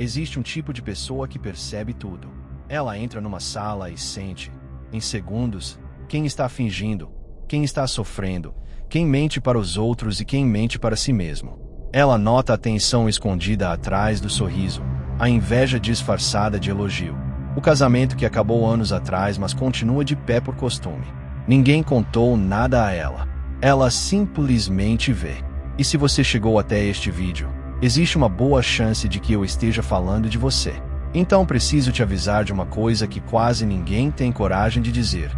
Existe um tipo de pessoa que percebe tudo. Ela entra numa sala e sente, em segundos, quem está fingindo, quem está sofrendo, quem mente para os outros e quem mente para si mesmo. Ela nota a tensão escondida atrás do sorriso, a inveja disfarçada de elogio, o casamento que acabou anos atrás mas continua de pé por costume. Ninguém contou nada a ela. Ela simplesmente vê. E se você chegou até este vídeo, existe uma boa chance de que eu esteja falando de você. Então preciso te avisar de uma coisa que quase ninguém tem coragem de dizer.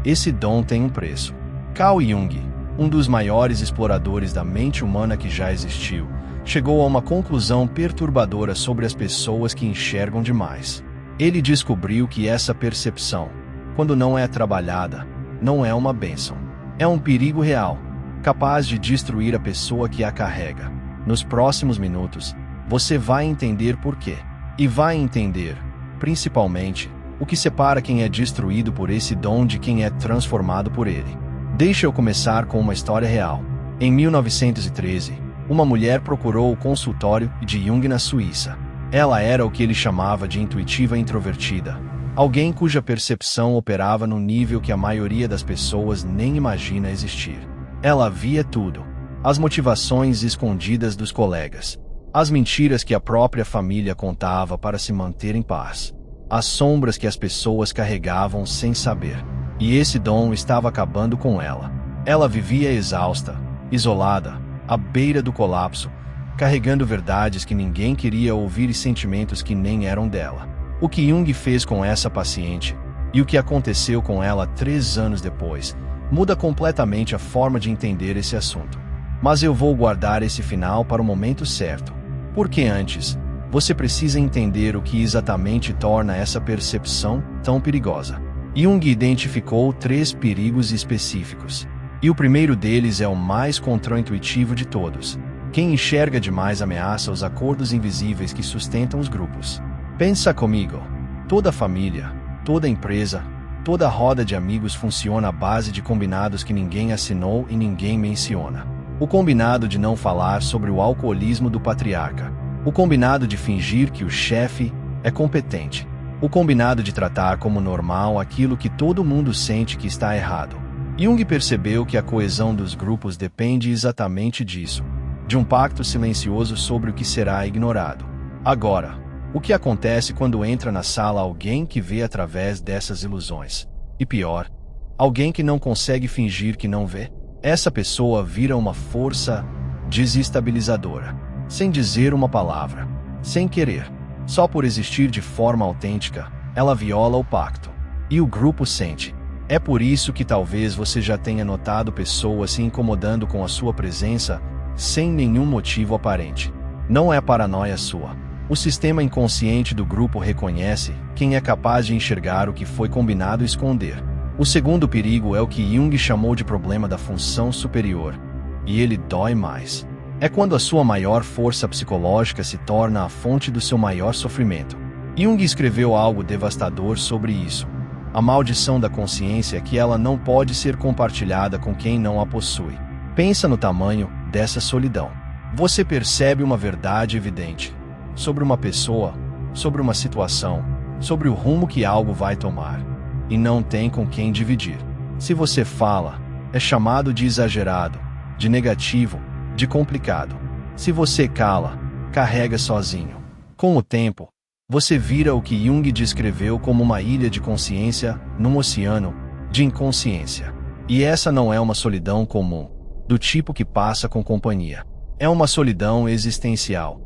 Esse dom tem um preço. Carl Jung, um dos maiores exploradores da mente humana que já existiu, chegou a uma conclusão perturbadora sobre as pessoas que enxergam demais. Ele descobriu que essa percepção, quando não é trabalhada, não é uma bênção. É um perigo real, capaz de destruir a pessoa que a carrega. Nos próximos minutos, você vai entender por quê. E vai entender, principalmente, o que separa quem é destruído por esse dom de quem é transformado por ele. Deixa eu começar com uma história real. Em 1913, uma mulher procurou o consultório de Jung na Suíça. Ela era o que ele chamava de intuitiva introvertida. Alguém cuja percepção operava num nível que a maioria das pessoas nem imagina existir. Ela via tudo. As motivações escondidas dos colegas. As mentiras que a própria família contava para se manter em paz. As sombras que as pessoas carregavam sem saber. E esse dom estava acabando com ela. Ela vivia exausta, isolada, à beira do colapso, carregando verdades que ninguém queria ouvir e sentimentos que nem eram dela. O que Jung fez com essa paciente, e o que aconteceu com ela 3 anos depois, muda completamente a forma de entender esse assunto. Mas eu vou guardar esse final para o momento certo. Porque antes, você precisa entender o que exatamente torna essa percepção tão perigosa. Jung identificou 3 perigos específicos. E o primeiro deles é o mais contraintuitivo de todos. Quem enxerga demais ameaça os acordos invisíveis que sustentam os grupos. Pensa comigo. Toda família, toda empresa, toda roda de amigos funciona à base de combinados que ninguém assinou e ninguém menciona. O combinado de não falar sobre o alcoolismo do patriarca. O combinado de fingir que o chefe é competente. O combinado de tratar como normal aquilo que todo mundo sente que está errado. Jung percebeu que a coesão dos grupos depende exatamente disso, de um pacto silencioso sobre o que será ignorado. Agora, o que acontece quando entra na sala alguém que vê através dessas ilusões? E pior, alguém que não consegue fingir que não vê? Essa pessoa vira uma força desestabilizadora, sem dizer uma palavra, sem querer. Só por existir de forma autêntica, ela viola o pacto. E o grupo sente. É por isso que talvez você já tenha notado pessoas se incomodando com a sua presença, sem nenhum motivo aparente. Não é paranoia sua. O sistema inconsciente do grupo reconhece quem é capaz de enxergar o que foi combinado esconder. O segundo perigo é o que Jung chamou de problema da função superior. E ele dói mais. É quando a sua maior força psicológica se torna a fonte do seu maior sofrimento. Jung escreveu algo devastador sobre isso. A maldição da consciência é que ela não pode ser compartilhada com quem não a possui. Pensa no tamanho dessa solidão. Você percebe uma verdade evidente sobre uma pessoa, sobre uma situação, sobre o rumo que algo vai tomar, e não tem com quem dividir. Se você fala, é chamado de exagerado, de negativo, de complicado. Se você cala, carrega sozinho. Com o tempo, você vira o que Jung descreveu como uma ilha de consciência num oceano de inconsciência. E essa não é uma solidão comum, do tipo que passa com companhia. É uma solidão existencial.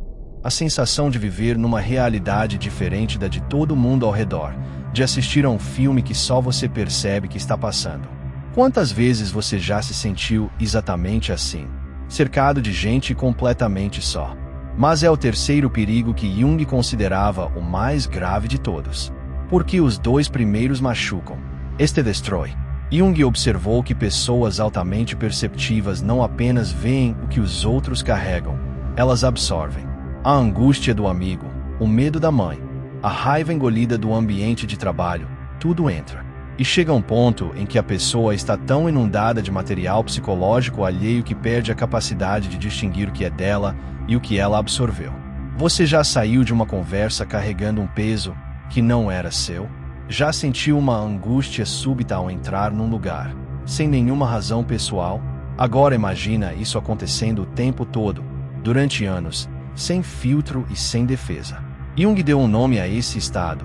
A sensação de viver numa realidade diferente da de todo mundo ao redor, de assistir a um filme que só você percebe que está passando. Quantas vezes você já se sentiu exatamente assim, cercado de gente completamente só? Mas é o terceiro perigo que Jung considerava o mais grave de todos. Porque os 2 primeiros machucam. Este destrói. Jung observou que pessoas altamente perceptivas não apenas veem o que os outros carregam, elas absorvem. A angústia do amigo, o medo da mãe, a raiva engolida do ambiente de trabalho, tudo entra. E chega um ponto em que a pessoa está tão inundada de material psicológico alheio que perde a capacidade de distinguir o que é dela e o que ela absorveu. Você já saiu de uma conversa carregando um peso que não era seu? Já sentiu uma angústia súbita ao entrar num lugar, sem nenhuma razão pessoal? Agora imagina isso acontecendo o tempo todo, durante anos, sem filtro e sem defesa. Jung deu um nome a esse estado: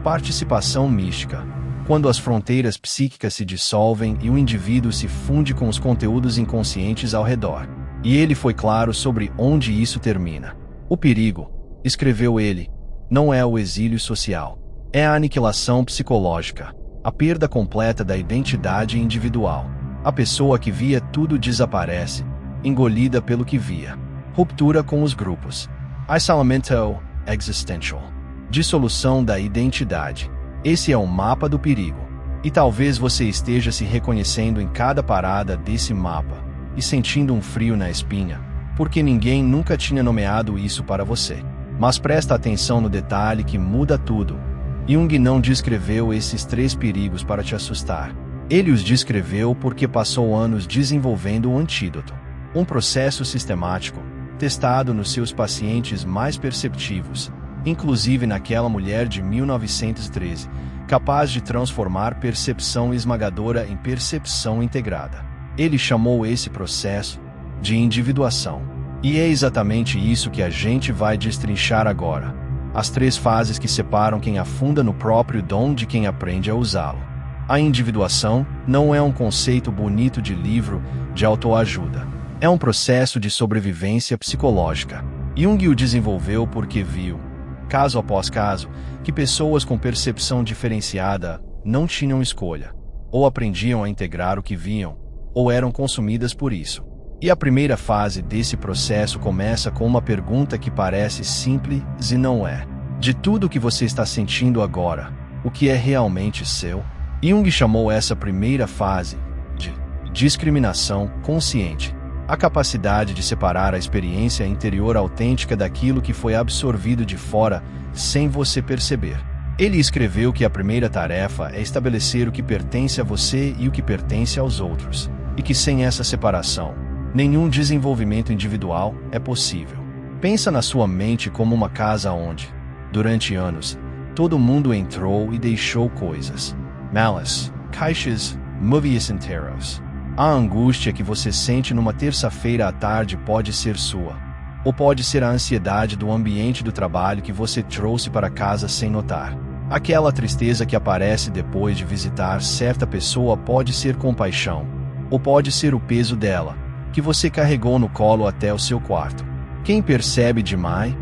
participação mística, quando as fronteiras psíquicas se dissolvem e o indivíduo se funde com os conteúdos inconscientes ao redor. E ele foi claro sobre onde isso termina. O perigo, escreveu ele, não é o exílio social. É a aniquilação psicológica, a perda completa da identidade individual. A pessoa que via tudo desaparece, engolida pelo que via. Ruptura com os grupos. Isolamento existential. Dissolução da identidade. Esse é o mapa do perigo. E talvez você esteja se reconhecendo em cada parada desse mapa e sentindo um frio na espinha, porque ninguém nunca tinha nomeado isso para você. Mas presta atenção no detalhe que muda tudo. Jung não descreveu esses 3 perigos para te assustar. Ele os descreveu porque passou anos desenvolvendo um antídoto. Um processo sistemático, testado nos seus pacientes mais perceptivos, inclusive naquela mulher de 1913, capaz de transformar percepção esmagadora em percepção integrada. Ele chamou esse processo de individuação. E é exatamente isso que a gente vai destrinchar agora. As 3 fases que separam quem afunda no próprio dom de quem aprende a usá-lo. A individuação não é um conceito bonito de livro de autoajuda. É um processo de sobrevivência psicológica. Jung o desenvolveu porque viu, caso após caso, que pessoas com percepção diferenciada não tinham escolha. Ou aprendiam a integrar o que viam, ou eram consumidas por isso. E a primeira fase desse processo começa com uma pergunta que parece simples e não é. De tudo o que você está sentindo agora, o que é realmente seu? Jung chamou essa primeira fase de discriminação consciente. A capacidade de separar a experiência interior autêntica daquilo que foi absorvido de fora sem você perceber. Ele escreveu que a primeira tarefa é estabelecer o que pertence a você e o que pertence aos outros, e que sem essa separação, nenhum desenvolvimento individual é possível. Pensa na sua mente como uma casa onde, durante anos, todo mundo entrou e deixou coisas. Malas, caixas, movies inteiros. A angústia que você sente numa terça-feira à tarde pode ser sua, ou pode ser a ansiedade do ambiente do trabalho que você trouxe para casa sem notar. Aquela tristeza que aparece depois de visitar certa pessoa pode ser compaixão, ou pode ser o peso dela, que você carregou no colo até o seu quarto. Quem percebe demais,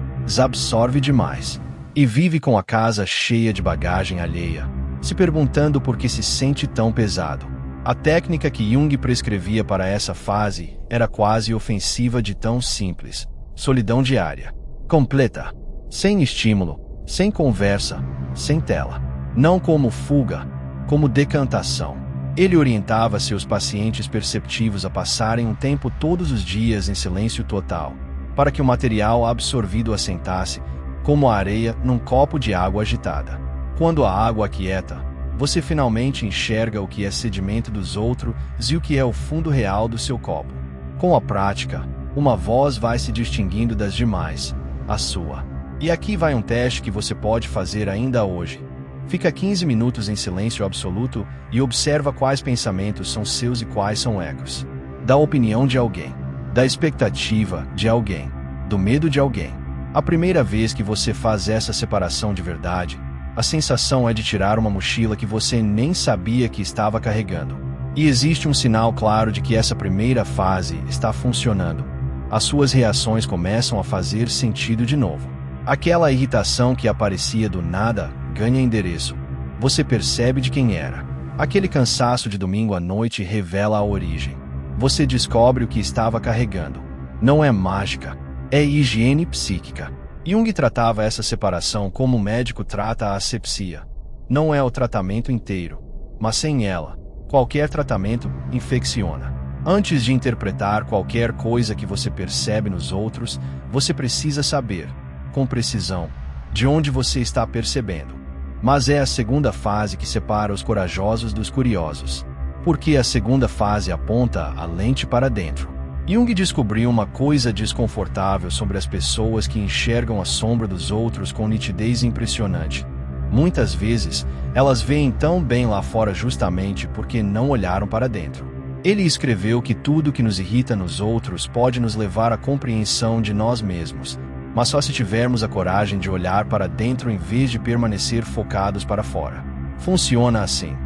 absorve demais, e vive com a casa cheia de bagagem alheia, se perguntando por que se sente tão pesado. A técnica que Jung prescrevia para essa fase era quase ofensiva de tão simples. Solidão diária, completa, sem estímulo, sem conversa, sem tela. Não como fuga, como decantação. Ele orientava seus pacientes perceptivos a passarem um tempo todos os dias em silêncio total, para que o material absorvido assentasse, como a areia num copo de água agitada. Quando a água aquieta, você finalmente enxerga o que é sedimento dos outros e o que é o fundo real do seu copo. Com a prática, uma voz vai se distinguindo das demais, a sua. E aqui vai um teste que você pode fazer ainda hoje. Fica 15 minutos em silêncio absoluto e observa quais pensamentos são seus e quais são ecos. Da opinião de alguém, da expectativa de alguém, do medo de alguém. A primeira vez que você faz essa separação de verdade, a sensação é de tirar uma mochila que você nem sabia que estava carregando. E existe um sinal claro de que essa primeira fase está funcionando. As suas reações começam a fazer sentido de novo. Aquela irritação que aparecia do nada ganha endereço. Você percebe de quem era. Aquele cansaço de domingo à noite revela a origem. Você descobre o que estava carregando. Não é mágica, é higiene psíquica. Jung tratava essa separação como o médico trata a asepsia. Não é o tratamento inteiro, mas sem ela, qualquer tratamento infecciona. Antes de interpretar qualquer coisa que você percebe nos outros, você precisa saber, com precisão, de onde você está percebendo. Mas é a segunda fase que separa os corajosos dos curiosos. Porque a segunda fase aponta a lente para dentro. Jung descobriu uma coisa desconfortável sobre as pessoas que enxergam a sombra dos outros com nitidez impressionante. Muitas vezes, elas veem tão bem lá fora justamente porque não olharam para dentro. Ele escreveu que tudo que nos irrita nos outros pode nos levar à compreensão de nós mesmos, mas só se tivermos a coragem de olhar para dentro em vez de permanecer focados para fora. Funciona assim.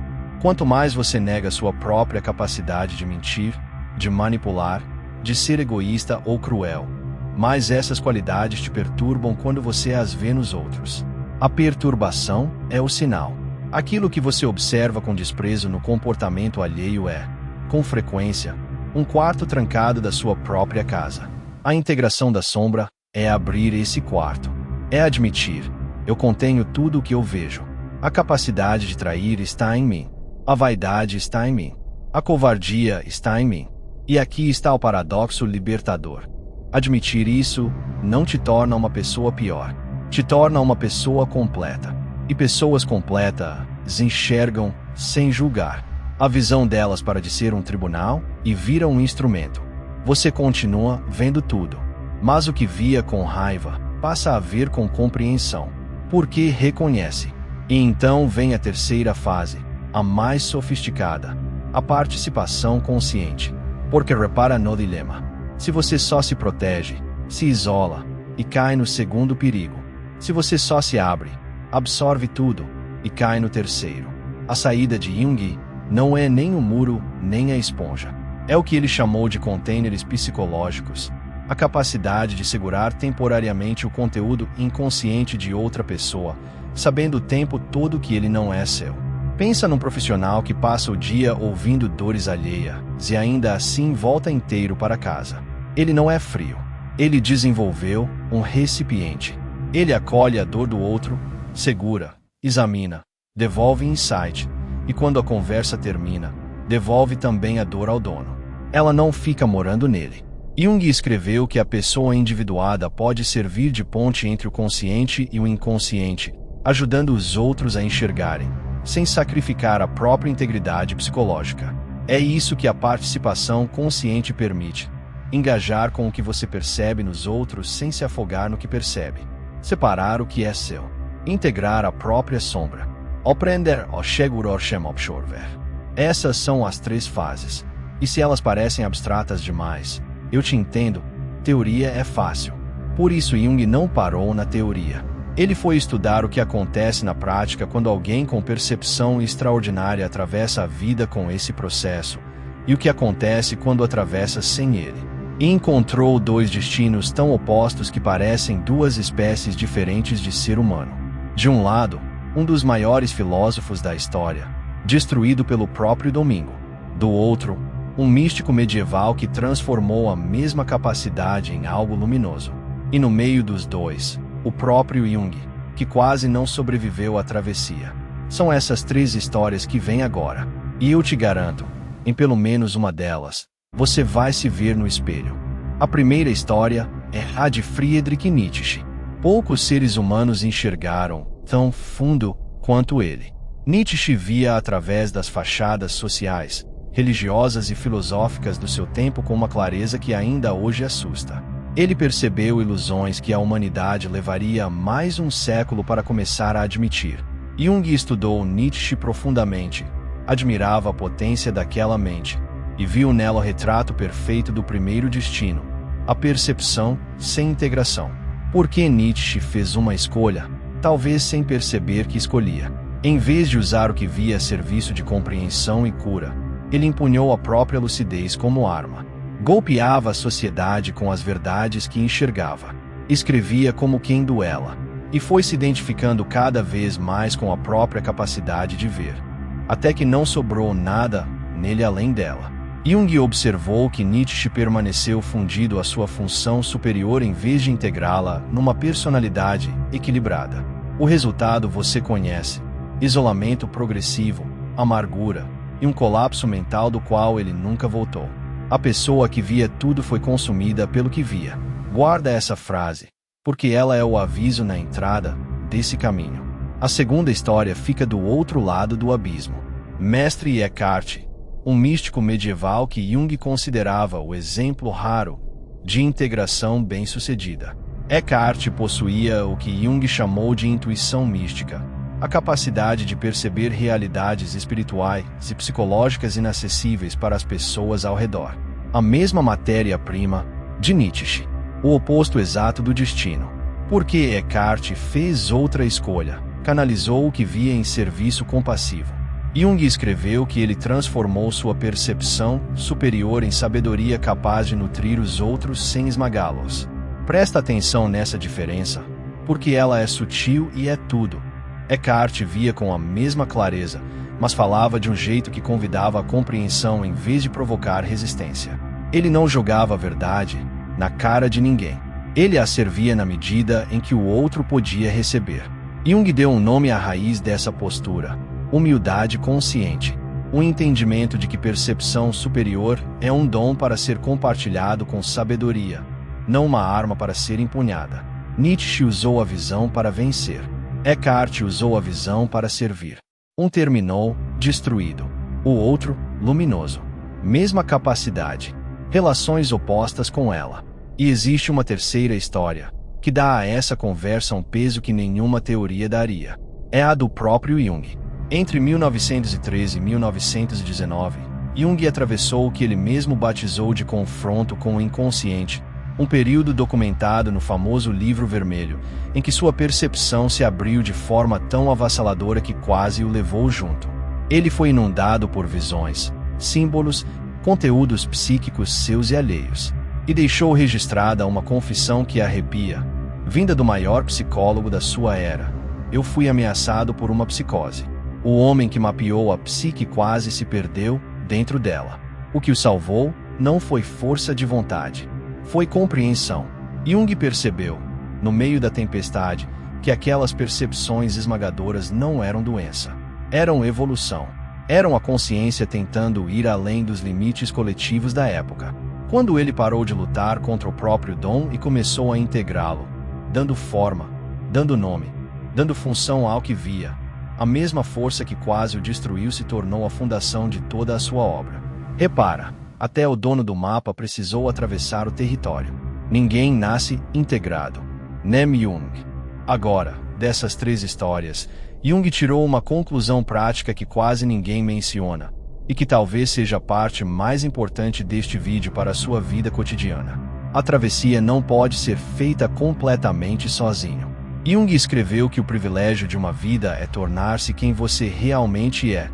Quanto mais você nega sua própria capacidade de mentir, de manipular, de ser egoísta ou cruel, mais essas qualidades te perturbam quando você as vê nos outros. A perturbação é o sinal. Aquilo que você observa com desprezo no comportamento alheio é, com frequência, um quarto trancado da sua própria casa. A integração da sombra é abrir esse quarto. É admitir: eu contenho tudo o que eu vejo. A capacidade de trair está em mim. A vaidade está em mim. A covardia está em mim. E aqui está o paradoxo libertador. Admitir isso não te torna uma pessoa pior. Te torna uma pessoa completa. E pessoas completas enxergam sem julgar. A visão delas para de ser um tribunal e vira um instrumento. Você continua vendo tudo. Mas o que via com raiva passa a ver com compreensão. Porque reconhece. E então vem a terceira fase, a mais sofisticada, a participação consciente. Porque repara no dilema. Se você só se protege, se isola e cai no segundo perigo. Se você só se abre, absorve tudo e cai no terceiro. A saída de Jung não é nem o muro, nem a esponja. É o que ele chamou de contêineres psicológicos, a capacidade de segurar temporariamente o conteúdo inconsciente de outra pessoa, sabendo o tempo todo que ele não é seu. Pensa num profissional que passa o dia ouvindo dores alheias e ainda assim volta inteiro para casa. Ele não é frio. Ele desenvolveu um recipiente. Ele acolhe a dor do outro, segura, examina, devolve insight, e quando a conversa termina, devolve também a dor ao dono. Ela não fica morando nele. Jung escreveu que a pessoa individuada pode servir de ponte entre o consciente e o inconsciente, ajudando os outros a enxergarem, sem sacrificar a própria integridade psicológica. É isso que a participação consciente permite: engajar com o que você percebe nos outros sem se afogar no que percebe. Separar o que é seu. Integrar a própria sombra. Aprender a segurar sem absorver. Essas são as três fases. E se elas parecem abstratas demais, eu te entendo, teoria é fácil. Por isso Jung não parou na teoria. Ele foi estudar o que acontece na prática quando alguém com percepção extraordinária atravessa a vida com esse processo, e o que acontece quando atravessa sem ele. E encontrou dois destinos tão opostos que parecem duas espécies diferentes de ser humano. De um lado, um dos maiores filósofos da história, destruído pelo próprio domingo. Do outro, um místico medieval que transformou a mesma capacidade em algo luminoso. E no meio dos dois, o próprio Jung, que quase não sobreviveu à travessia. São essas três histórias que vêm agora. E eu te garanto, em pelo menos uma delas, você vai se ver no espelho. A primeira história é a de Friedrich Nietzsche. Poucos seres humanos enxergaram tão fundo quanto ele. Nietzsche via através das fachadas sociais, religiosas e filosóficas do seu tempo com uma clareza que ainda hoje assusta. Ele percebeu ilusões que a humanidade levaria mais um século para começar a admitir. Jung estudou Nietzsche profundamente, admirava a potência daquela mente, e viu nela o retrato perfeito do primeiro destino, a percepção sem integração. Porque Nietzsche fez uma escolha, talvez sem perceber que escolhia. Em vez de usar o que via a serviço de compreensão e cura, ele empunhou a própria lucidez como arma. Golpeava a sociedade com as verdades que enxergava. Escrevia como quem duela. E foi se identificando cada vez mais com a própria capacidade de ver. Até que não sobrou nada nele além dela. Jung observou que Nietzsche permaneceu fundido à sua função superior em vez de integrá-la numa personalidade equilibrada. O resultado você conhece: isolamento progressivo, amargura e um colapso mental do qual ele nunca voltou. A pessoa que via tudo foi consumida pelo que via. Guarda essa frase, porque ela é o aviso na entrada desse caminho. A segunda história fica do outro lado do abismo. Mestre Eckhart, um místico medieval que Jung considerava o exemplo raro de integração bem-sucedida. Eckhart possuía o que Jung chamou de intuição mística, a capacidade de perceber realidades espirituais e psicológicas inacessíveis para as pessoas ao redor. A mesma matéria-prima de Nietzsche, o oposto exato do destino. Porque Eckhart fez outra escolha, canalizou o que via em serviço compassivo. Jung escreveu que ele transformou sua percepção superior em sabedoria capaz de nutrir os outros sem esmagá-los. Presta atenção nessa diferença, porque ela é sutil e é tudo. Eckhart via com a mesma clareza, mas falava de um jeito que convidava a compreensão em vez de provocar resistência. Ele não jogava a verdade na cara de ninguém. Ele a servia na medida em que o outro podia receber. Jung deu um nome à raiz dessa postura: humildade consciente. O entendimento de que percepção superior é um dom para ser compartilhado com sabedoria, não uma arma para ser empunhada. Nietzsche usou a visão para vencer. Eckhart usou a visão para servir. Um terminou destruído, o outro luminoso. Mesma capacidade, relações opostas com ela. E existe uma terceira história, que dá a essa conversa um peso que nenhuma teoria daria. É a do próprio Jung. Entre 1913 e 1919, Jung atravessou o que ele mesmo batizou de confronto com o inconsciente, um período documentado no famoso Livro Vermelho, em que sua percepção se abriu de forma tão avassaladora que quase o levou junto. Ele foi inundado por visões, símbolos, conteúdos psíquicos seus e alheios, e deixou registrada uma confissão que arrepia, vinda do maior psicólogo da sua era: eu fui ameaçado por uma psicose. O homem que mapeou a psique quase se perdeu dentro dela. O que o salvou não foi força de vontade, foi compreensão. Jung percebeu, no meio da tempestade, que aquelas percepções esmagadoras não eram doença. Eram evolução. Eram a consciência tentando ir além dos limites coletivos da época. Quando ele parou de lutar contra o próprio dom e começou a integrá-lo, dando forma, dando nome, dando função ao que via, a mesma força que quase o destruiu se tornou a fundação de toda a sua obra. Repara, até o dono do mapa precisou atravessar o território. Ninguém nasce integrado. Nem Jung. Agora, dessas três histórias, Jung tirou uma conclusão prática que quase ninguém menciona, e que talvez seja a parte mais importante deste vídeo para a sua vida cotidiana. A travessia não pode ser feita completamente sozinho. Jung escreveu que o privilégio de uma vida é tornar-se quem você realmente é,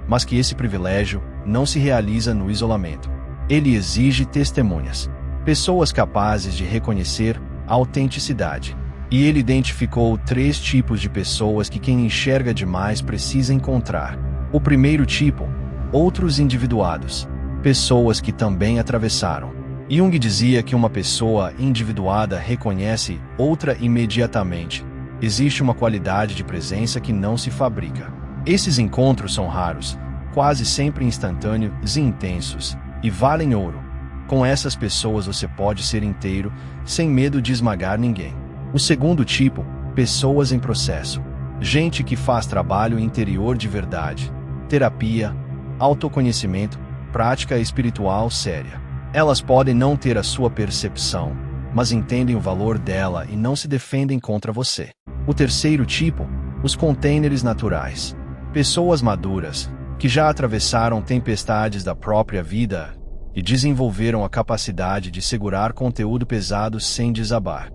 mas que esse privilégio não se realiza no isolamento. Ele exige testemunhas, pessoas capazes de reconhecer a autenticidade. E ele identificou 3 tipos de pessoas que quem enxerga demais precisa encontrar. O primeiro tipo, outros individuados, pessoas que também atravessaram. Jung dizia que uma pessoa individuada reconhece outra imediatamente. Existe uma qualidade de presença que não se fabrica. Esses encontros são raros, quase sempre instantâneos e intensos, e valem ouro. Com essas pessoas você pode ser inteiro, sem medo de esmagar ninguém. O segundo tipo, pessoas em processo. Gente que faz trabalho interior de verdade, terapia, autoconhecimento, prática espiritual séria. Elas podem não ter a sua percepção, mas entendem o valor dela e não se defendem contra você. O terceiro tipo, os containers naturais. Pessoas maduras, que já atravessaram tempestades da própria vida e desenvolveram a capacidade de segurar conteúdo pesado sem desabar.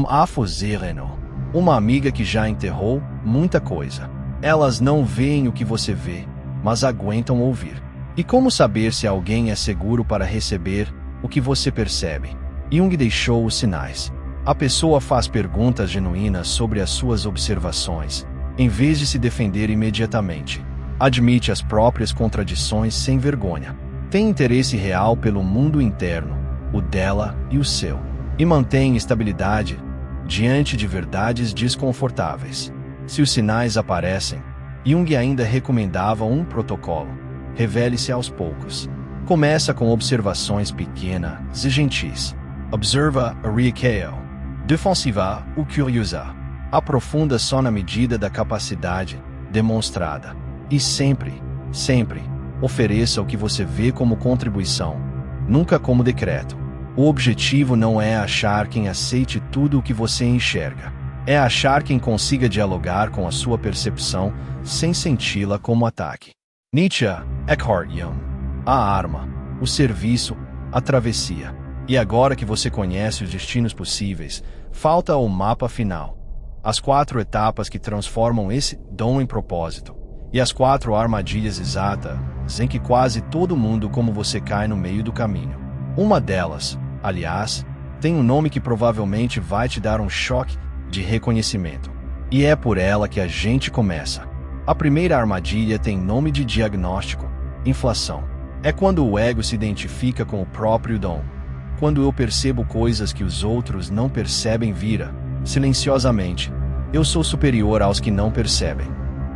Afozereno, uma amiga que já enterrou muita coisa. Elas não veem o que você vê, mas aguentam ouvir. E como saber se alguém é seguro para receber o que você percebe? Jung deixou os sinais. A pessoa faz perguntas genuínas sobre as suas observações, em vez de se defender imediatamente. Admite as próprias contradições sem vergonha. Tem interesse real pelo mundo interno, o dela e o seu. E mantém estabilidade diante de verdades desconfortáveis. Se os sinais aparecem, Jung ainda recomendava um protocolo. Revele-se aos poucos. Começa com observações pequenas e gentis. Observa a reação. Defensiva ou curiosa. Aprofunda só na medida da capacidade demonstrada. E sempre, sempre, Ofereça o que você vê como contribuição, nunca como decreto. O objetivo não é achar quem aceite tudo o que você enxerga. É achar quem consiga dialogar com a sua percepção sem senti-la como ataque. Nietzsche, Eckhart Jung. A arma, o serviço, a travessia. E agora que você conhece os destinos possíveis, falta o mapa final. As 4 etapas que transformam esse dom em propósito. E as 4 armadilhas exatas em que quase todo mundo como você cai no meio do caminho. Uma delas, aliás, tem um nome que provavelmente vai te dar um choque de reconhecimento. E é por ela que a gente começa. A primeira armadilha tem nome de diagnóstico: inflação. É quando o ego se identifica com o próprio dom. Quando eu percebo coisas que os outros não percebem, vira, silenciosamente, eu sou superior aos que não percebem.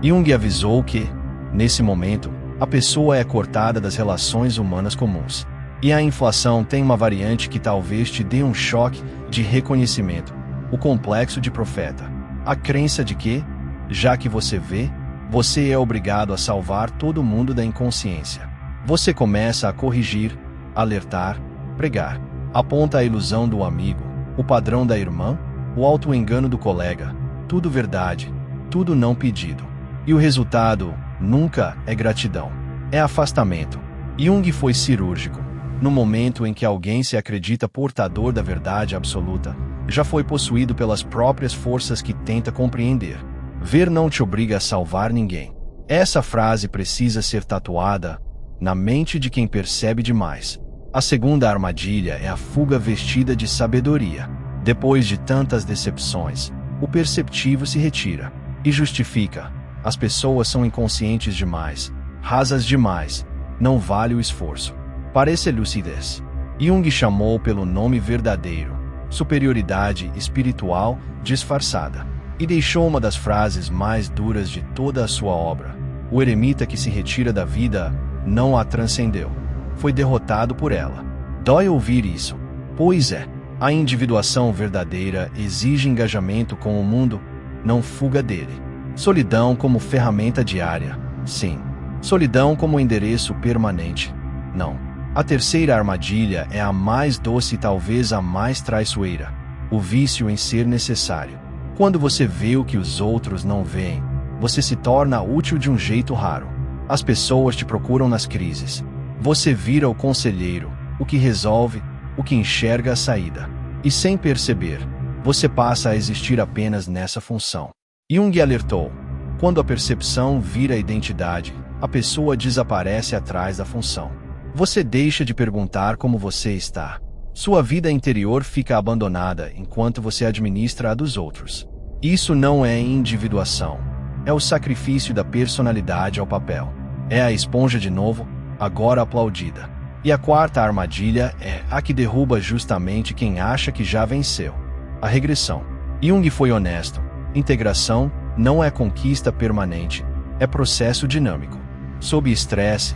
Jung avisou que, nesse momento, a pessoa é cortada das relações humanas comuns. E a inflação tem uma variante que talvez te dê um choque de reconhecimento: o complexo de profeta. A crença de que, já que você vê, você é obrigado a salvar todo mundo da inconsciência. Você começa a corrigir, alertar, pregar. Aponta a ilusão do amigo, o padrão da irmã, o auto-engano do colega. Tudo verdade, tudo não pedido. E o resultado nunca é gratidão. É afastamento. Jung foi cirúrgico. No momento em que alguém se acredita portador da verdade absoluta, já foi possuído pelas próprias forças que tenta compreender. Ver não te obriga a salvar ninguém. Essa frase precisa ser tatuada na mente de quem percebe demais. A segunda armadilha é a fuga vestida de sabedoria. Depois de tantas decepções, o perceptivo se retira e justifica: as pessoas são inconscientes demais, rasas demais, não vale o esforço. Parece lucidez. Jung chamou pelo nome verdadeiro: superioridade espiritual disfarçada. E deixou uma das frases mais duras de toda a sua obra: o eremita que se retira da vida não a transcendeu. Foi derrotado por ela. Dói ouvir isso. Pois é, a individuação verdadeira exige engajamento com o mundo, não fuga dele. Solidão como ferramenta diária. Sim. Solidão como endereço permanente. Não. A terceira armadilha é a mais doce e talvez a mais traiçoeira: o vício em ser necessário. Quando você vê o que os outros não veem, você se torna útil de um jeito raro. As pessoas te procuram nas crises. Você vira o conselheiro, o que resolve, o que enxerga a saída. E sem perceber, você passa a existir apenas nessa função. Jung alertou: quando a percepção vira identidade, a pessoa desaparece atrás da função. Você deixa de perguntar como você está. Sua vida interior fica abandonada enquanto você administra a dos outros. Isso não é individuação. É o sacrifício da personalidade ao papel. É a esponja de novo, agora aplaudida. E a quarta armadilha é a que derruba justamente quem acha que já venceu: a regressão. Jung foi honesto: integração não é conquista permanente, é processo dinâmico. Sob estresse,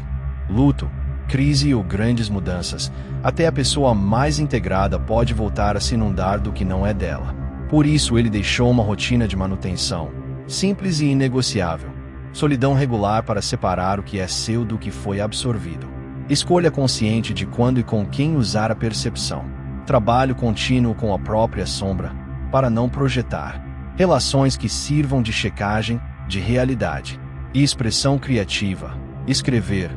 luto, crise ou grandes mudanças, até a pessoa mais integrada pode voltar a se inundar do que não é dela. Por isso ele deixou uma rotina de manutenção, simples e inegociável. Solidão regular para separar o que é seu do que foi absorvido. Escolha consciente de quando e com quem usar a percepção. Trabalho contínuo com a própria sombra, para não projetar. Relações que sirvam de checagem, de realidade. E expressão criativa. Escrever,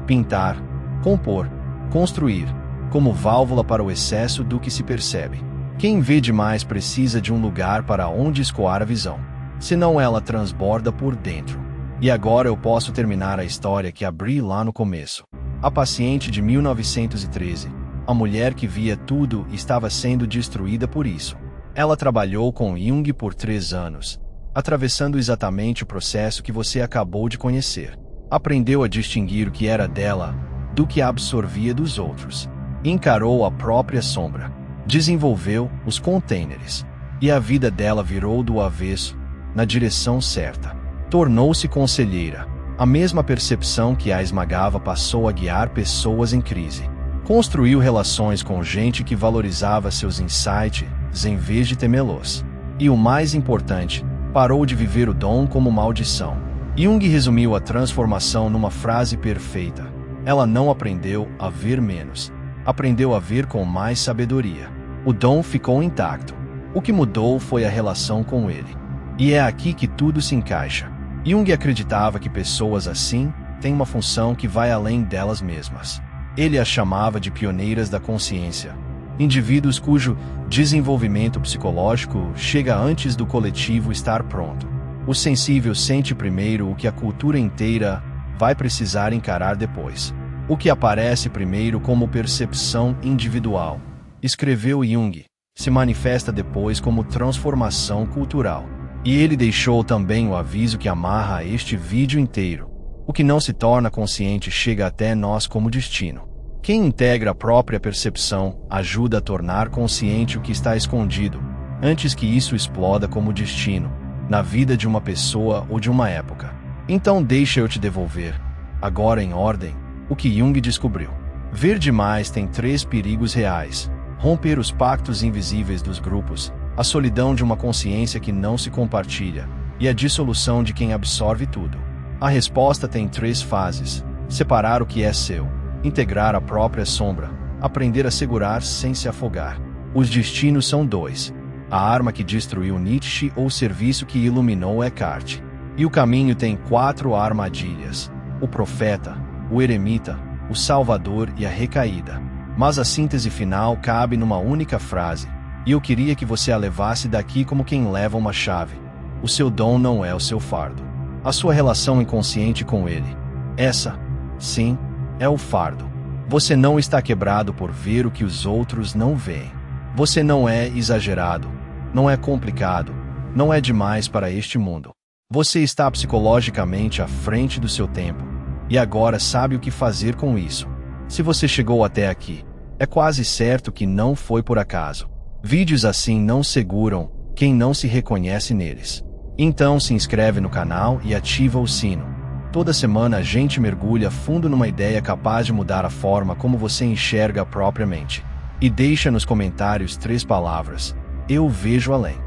pintar, compor, construir, como válvula para o excesso do que se percebe. Quem vê demais precisa de um lugar para onde escoar a visão. Senão ela transborda por dentro. E agora eu posso terminar a história que abri lá no começo. A paciente de 1913. A mulher que via tudo estava sendo destruída por isso. Ela trabalhou com Jung por 3 anos, atravessando exatamente o processo que você acabou de conhecer. Aprendeu a distinguir o que era dela do que absorvia dos outros. Encarou a própria sombra. Desenvolveu os containers. E a vida dela virou do avesso, na direção certa. Tornou-se conselheira. A mesma percepção que a esmagava passou a guiar pessoas em crise. Construiu relações com gente que valorizava seus insights em vez de temê-los. E o mais importante, parou de viver o dom como maldição. Jung resumiu a transformação numa frase perfeita. Ela não aprendeu a ver menos. Aprendeu a ver com mais sabedoria. O dom ficou intacto. O que mudou foi a relação com ele. E é aqui que tudo se encaixa. Jung acreditava que pessoas assim têm uma função que vai além delas mesmas. Ele as chamava de pioneiras da consciência. Indivíduos cujo desenvolvimento psicológico chega antes do coletivo estar pronto. O sensível sente primeiro o que a cultura inteira vai precisar encarar depois. O que aparece primeiro como percepção individual, escreveu Jung, se manifesta depois como transformação cultural. E ele deixou também o aviso que amarra este vídeo inteiro. O que não se torna consciente chega até nós como destino. Quem integra a própria percepção ajuda a tornar consciente o que está escondido, antes que isso exploda como destino, na vida de uma pessoa ou de uma época. Então deixa eu te devolver, agora em ordem, o que Jung descobriu. Ver demais tem 3 perigos reais: romper os pactos invisíveis dos grupos, a solidão de uma consciência que não se compartilha, e a dissolução de quem absorve tudo. A resposta tem 3 fases: separar o que é seu, integrar a própria sombra, aprender a segurar sem se afogar. Os destinos são 2: a arma que destruiu Nietzsche ou o serviço que iluminou Eckhart. E o caminho tem 4 armadilhas: o profeta, o eremita, o salvador e a recaída. Mas a síntese final cabe numa única frase, e eu queria que você a levasse daqui como quem leva uma chave. O seu dom não é o seu fardo. A sua relação inconsciente com ele. Essa, sim, é o fardo. Você não está quebrado por ver o que os outros não veem. Você não é exagerado, não é complicado, não é demais para este mundo. Você está psicologicamente à frente do seu tempo, e agora sabe o que fazer com isso. Se você chegou até aqui, é quase certo que não foi por acaso. Vídeos assim não seguram quem não se reconhece neles. Então se inscreve no canal e ativa o sino. Toda semana a gente mergulha fundo numa ideia capaz de mudar a forma como você enxerga a própria mente. E deixa nos comentários 3 palavras: eu vejo além.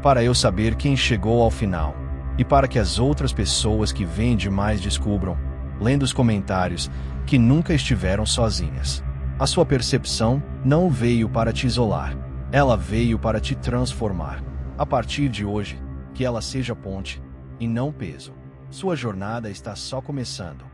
Para eu saber quem chegou ao final. E para que as outras pessoas que vêm demais descubram, lendo os comentários, que nunca estiveram sozinhas. A sua percepção não veio para te isolar. Ela veio para te transformar. A partir de hoje, que ela seja ponte, e não peso. Sua jornada está só começando.